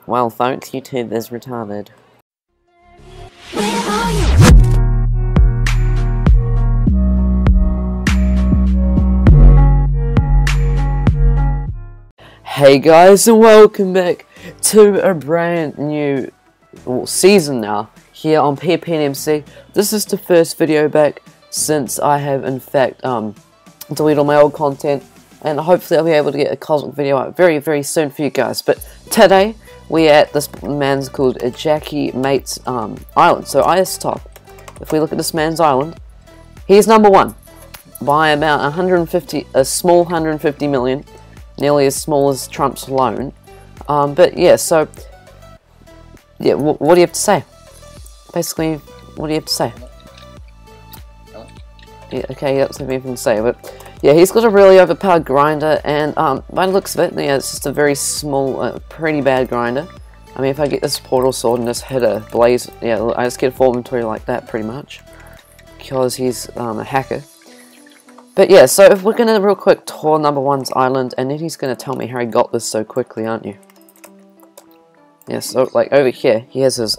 Well, folks, YouTube is retarded. Hey guys, and welcome back to a brand new season now here on PvPingMC. This is the first video back since I have in fact deleted all my old content, and hopefully I'll be able to get a cosmic video out very soon for you guys. But today we're at this man's called Jackie Mate's island. So IS top, if we look at this man's island, he's number one by about 150, a small 150 million, nearly as small as Trump's loan. But yeah, so yeah, what do you have to say? Basically, what do you have to say? Yeah, okay, that's everything to say, but yeah, he's got a really overpowered grinder, and by the looks of it, yeah, it's just a very small, pretty bad grinder. I mean, if I get this portal sword and just hit a blaze, yeah, I just get a full inventory like that, pretty much, because he's a hacker. But yeah, so if we're gonna real quick tour number one's island, and then he's gonna tell me how he got this so quickly, aren't you? Yeah, so like over here, he has his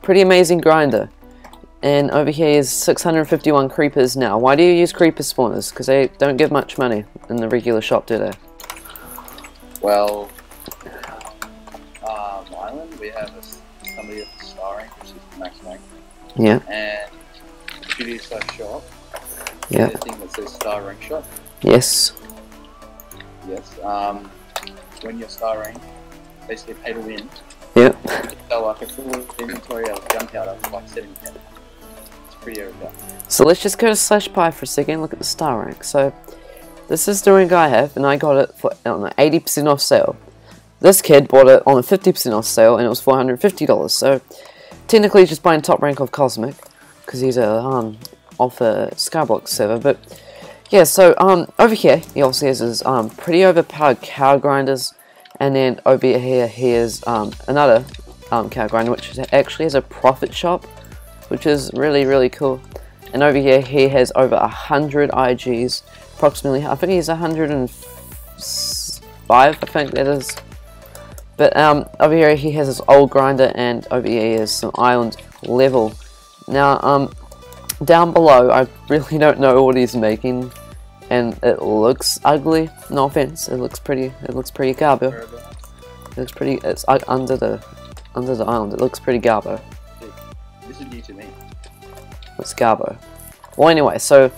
pretty amazing grinder. And over here is 651 creepers now. Why do you use creeper spawners? Because they don't give much money in the regular shop, do they? Well, island, we have somebody at the star rank, which is the max rank. Yeah. And if you use that shop, yeah. the thing that says star rank shop. Yes. Yes. When you're star rank, basically pay to win. Yeah. You can sell like a full inventory of gunpowder for like 70k. Pretty overpowered. So let's just go to /pi for a second, look at the star rank. So this is the rank I have, and I got it for on an 80% off sale. This kid bought it on a 50% off sale, and it was $450. So technically he's just buying top rank of Cosmic, because he's off a Skyblock server. But yeah, so over here he obviously has his pretty overpowered cow grinders, and then over here he has another cow grinder, which actually has a profit shop, which is really cool. And over here he has over 100 IGs, approximately. I think he's 105, I think that is. But over here he has his old grinder, and over here he has some island level. Now down below, I really don't know what he's making, and it looks ugly. No offense, it looks pretty garbo. It looks pretty. It's under the island. It looks pretty garbo. This is new to me. It's garbo. Well, anyway, so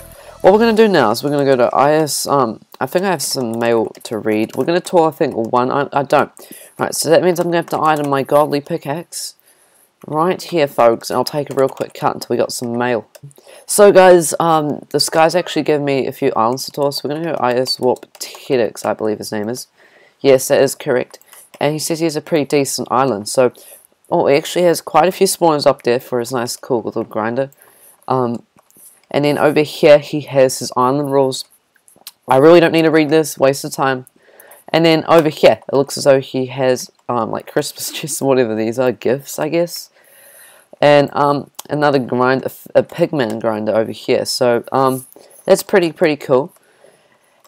what we're gonna do now is we're gonna go to IS. I think I have some mail to read. We're gonna tour, I think, one. I don't. Right, so that means I'm gonna have to item my godly pickaxe right here, folks, and I'll take a real quick cut until we got some mail. So, guys, this guy's actually given me a few islands to tour. So we're gonna go IS Warp TEDx, I believe his name is. Yes, that is correct. And he says he has a pretty decent island. So, oh, he actually has quite a few spawners up there for his nice, cool little grinder. And then over here, he has his island rules. I really don't need to read this, waste of time. And then over here, it looks as though he has, like, Christmas chests, whatever these are, gifts, I guess. And, another grind, a pigman grinder over here. So, that's pretty cool.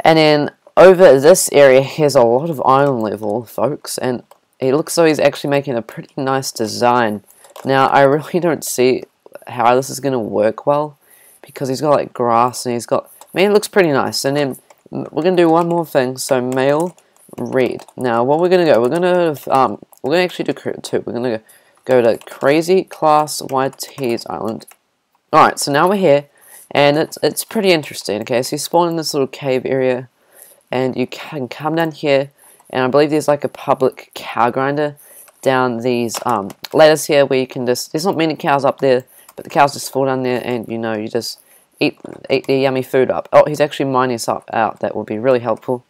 And then, over this area, he has a lot of island level, folks, and it looks as though he's actually making a pretty nice design. Now, I really don't see how this is going to work well, because he's got like grass, and he's got, I mean, it looks pretty nice. And then we're going to do one more thing, so mail read. Now, what we're going to go, we're going to actually do two. We're going to go to Crazy Class YT's Island. Alright, so now we're here, and it's pretty interesting. Okay, so you spawn in this little cave area, and you can come down here, and I believe there's like a public cow grinder down these ladders here, where you can just, there's not many cows up there, but the cows just fall down there, and you know, you just eat their yummy food up. Oh, he's actually mining us up out. That would be really helpful.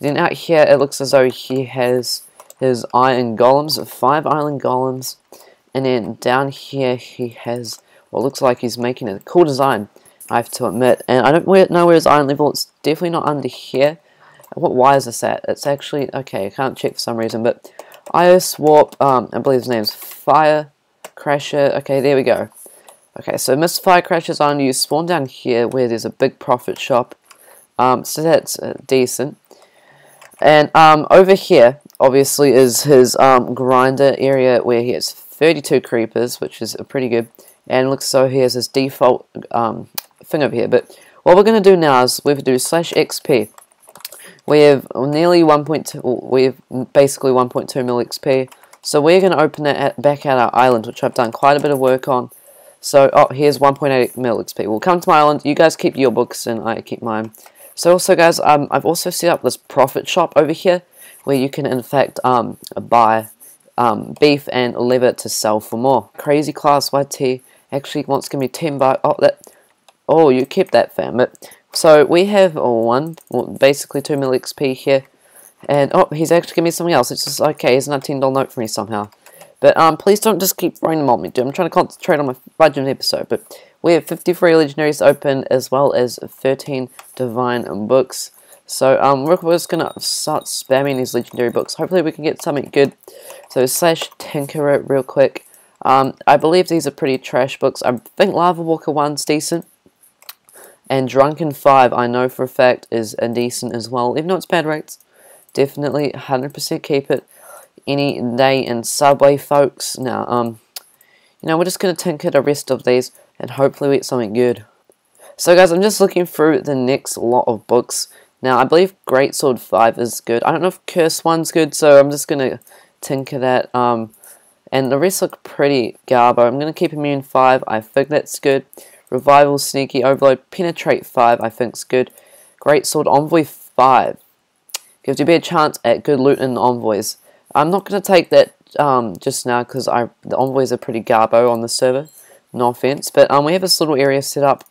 Then out here, it looks as though he has his iron golems, 5 iron golems, and then down here he has what looks like he's making a cool design, I have to admit. And I don't know where his iron level. It's definitely not under here. What Y is this at? It's actually, okay, I can't check for some reason, but IS Warp, I believe his name's Fire Crasher. Okay, there we go. Okay, so Mr. Fire Crasher's Island, you spawn down here where there's a big profit shop. So that's decent. And over here, obviously is his grinder area where he has 32 creepers, which is pretty good. And looks so he has his default thing over here. But what we're going to do now is we do /XP. We have nearly 1.2. We have basically 1.2 mil XP. So we're going to open that back at our island, which I've done quite a bit of work on. So here's 1.8 mil XP. We'll come to my island. You guys keep your books, and I keep mine. So also, guys, I've also set up this profit shop over here, where you can in fact buy beef and leather to sell for more. Crazy Class YT actually wants to give me 10 bucks. Oh, you kept that, fam. But so we have basically 2 mil XP here, and he's actually giving me something else. It's just okay. Here's another $10 note for me somehow. But please don't just keep throwing them on me, dude. I'm trying to concentrate on my budget episode. But we have 53 legendaries open, as well as 13 divine books. So we're just gonna start spamming these legendary books. Hopefully we can get something good. So /Tinker it real quick. I believe these are pretty trash books. I think Lava Walker 1's decent, and Drunken 5 I know for a fact is decent as well. Even though it's bad rates, definitely 100% keep it any day in Subway, folks. Now we're just gonna tinker the rest of these, and hopefully we get something good. So guys, I'm just looking through the next lot of books. Now, I believe Greatsword 5 is good. I don't know if Curse 1's good, so I'm just going to tinker that. And the rest look pretty garbo. I'm going to keep Immune 5. I think that's good. Revival, Sneaky, Overload, Penetrate 5 I think's good. Greatsword Envoy 5 gives you a better chance at good loot in the Envoys. I'm not going to take that just now, because the Envoys are pretty garbo on the server. No offense. But we have this little area set up.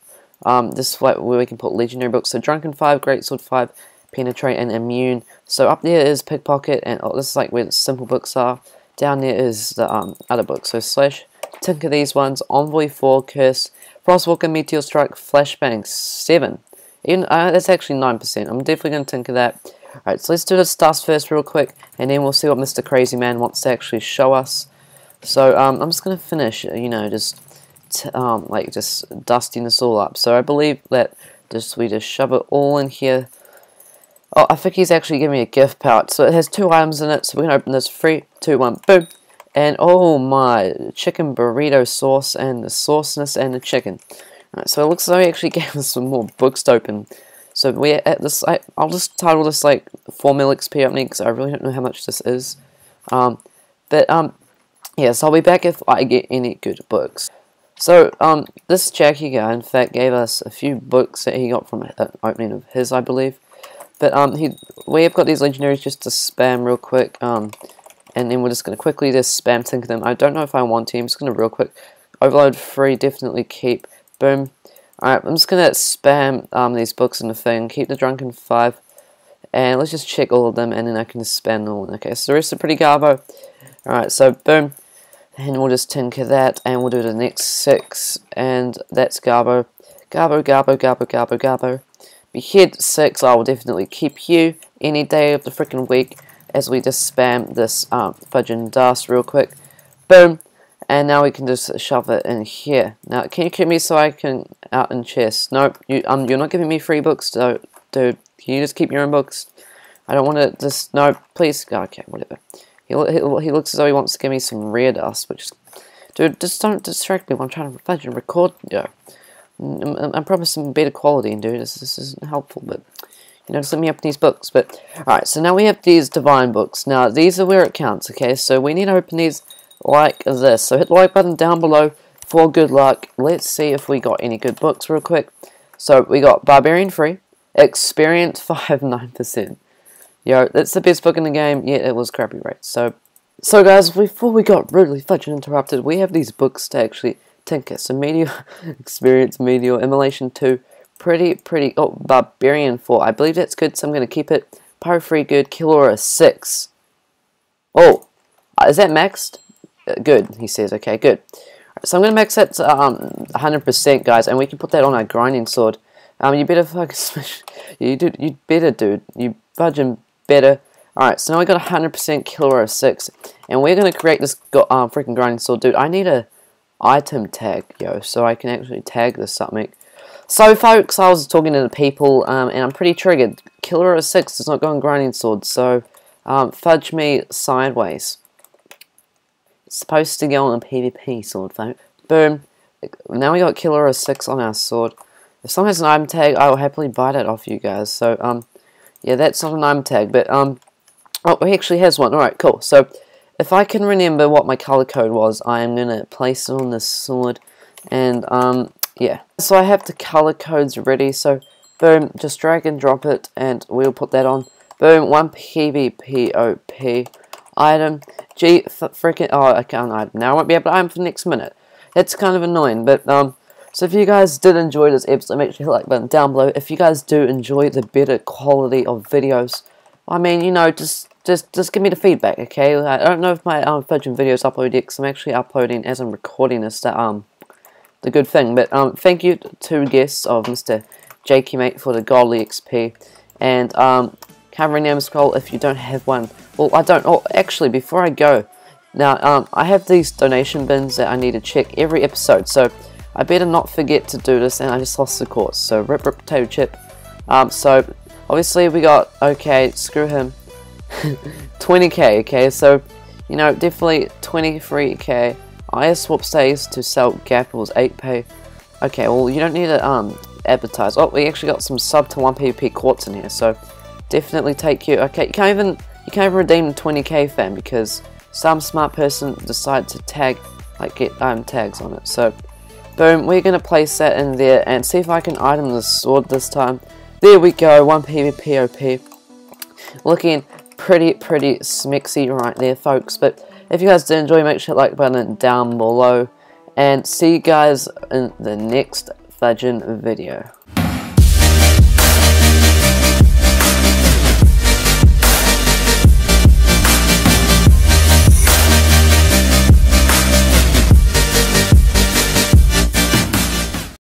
This is where we can put legendary books. So Drunken 5, Greatsword 5, Penetrate, and Immune. So up there is Pickpocket, and this is like where the simple books are. Down there is the other books. So /Tinker these ones. Envoy 4, Curse, Frostwalker, Meteor Strike, Flashbang 7. Even that's actually 9%. I'm definitely going to tinker that. Alright, so let's do this dust first real quick, and then we'll see what Mr. Crazy Man wants to actually show us. So I'm just going to finish, just dusting this all up. So I believe that we just shove it all in here. Oh, I think he's actually giving me a gift pouch. So it has 2 items in it. So we're going to open this. 3, 2, 1, boom. And oh my, chicken burrito sauce, and the sauceness and the chicken. Alright, so it looks like he actually gave us some more books to open. So we're at this, I'll just title this like 4 mil XP opening, because I really don't know how much this is. Yeah, so I'll be back if I get any good books. So, this Jackie guy, in fact, gave us a few books that he got from an opening of his, I believe. But, we have got these legendaries just to spam real quick, and then we're just going to quickly just spam tinker them. I don't know if I want to, I'm just going to real quick. Overload 3, definitely keep. Boom. Alright, I'm just going to spam these books in the thing, keep the Drunken 5, and let's just check all of them, and then I can just spam them all. Okay, so the rest are pretty garbo. Alright, so boom. And we'll just tinker that, and we'll do the next 6, and that's garbo. Garbo, garbo, garbo, garbo, garbo. Behead 6, I will definitely keep you any day of the freaking week, as we just spam this fudging dust real quick. Boom. And now we can just shove it in here. Now, can you keep me so I can out in chest? Nope, you're not giving me free books, so, dude. Can you just keep your own books? I don't want to just, no, please. Okay, whatever. He looks as though he wants to give me some rare dust, which is, dude, just don't distract me while I'm trying to fudge and record. Yeah, I'm promising better quality, and dude, this isn't helpful, but just let me open these books. But alright, so now we have these divine books. Now these are where it counts. Okay, so we need to open these like this. So hit the like button down below for good luck. Let's see if we got any good books real quick. So we got Barbarian 3, Experience 5, 9%. Yo, that's the best book in the game, yet it was crappy rates. So guys, before we got rudely fudged and interrupted, we have these books to actually tinker. So Meteor, Experience, Meteor, Immolation 2, pretty, oh, Barbarian 4, I believe that's good, so I'm going to keep it. Pyro 3, good, Killora 6. Oh, is that maxed? Good, he says, okay, good. Right, so I'm going to max that to 100%, guys, and we can put that on our grinding sword. You better fucking smash, you better, dude, you fudging better. Alright, so now we got 100% Killer 6, and we're going to create this freaking grinding sword. Dude, I need a item tag, yo, so I can actually tag this something. So, folks, I was talking to the people, and I'm pretty triggered. Killer 6 does not go on grinding sword, so Fudge me sideways. It's supposed to go on a PvP sword, though. Boom. Now we got Killer 06 on our sword. If someone has an item tag, I will happily buy that off you guys. So, yeah, that's not an item tag, but, oh, he actually has one. Alright, cool. So, if I can remember what my color code was, I am going to place it on this sword. And, yeah. So, I have the color codes ready. So, boom, just drag and drop it, and we'll put that on. Boom, 1 PvPOP item. G, freaking, oh, I can't item now. I won't be able to item for the next minute. It's kind of annoying, but, so if you guys did enjoy this episode, make sure you hit the like button down below. If you guys do enjoy the better quality of videos, I mean, you know, just give me the feedback, okay? I don't know if my fudging video is uploaded yet, because I'm actually uploading as I'm recording this, the good thing. But thank you to guests of Mr. Jakey Mate for the godly XP, and can't rename a scroll if you don't have one. Well, I don't. Oh, actually, before I go, now I have these donation bins that I need to check every episode, so I better not forget to do this, and I just lost the course. So rip potato chip. So obviously we got, okay, screw him. 20k, okay, so you know, definitely 23k. IS swap stays to sell gap was 8p. Okay, well, you don't need to advertise. Oh, we actually got some sub to 1 PvP quartz in here, so definitely take you. Okay, you can't even redeem 20k fam, because some smart person decided to tag, like, get tags on it. So boom, we're gonna place that in there and see if I can item the sword this time. There we go, 1 PvPOP. Looking pretty smexy right there, folks. But if you guys did enjoy, make sure to like button down below, and see you guys in the next fudging video.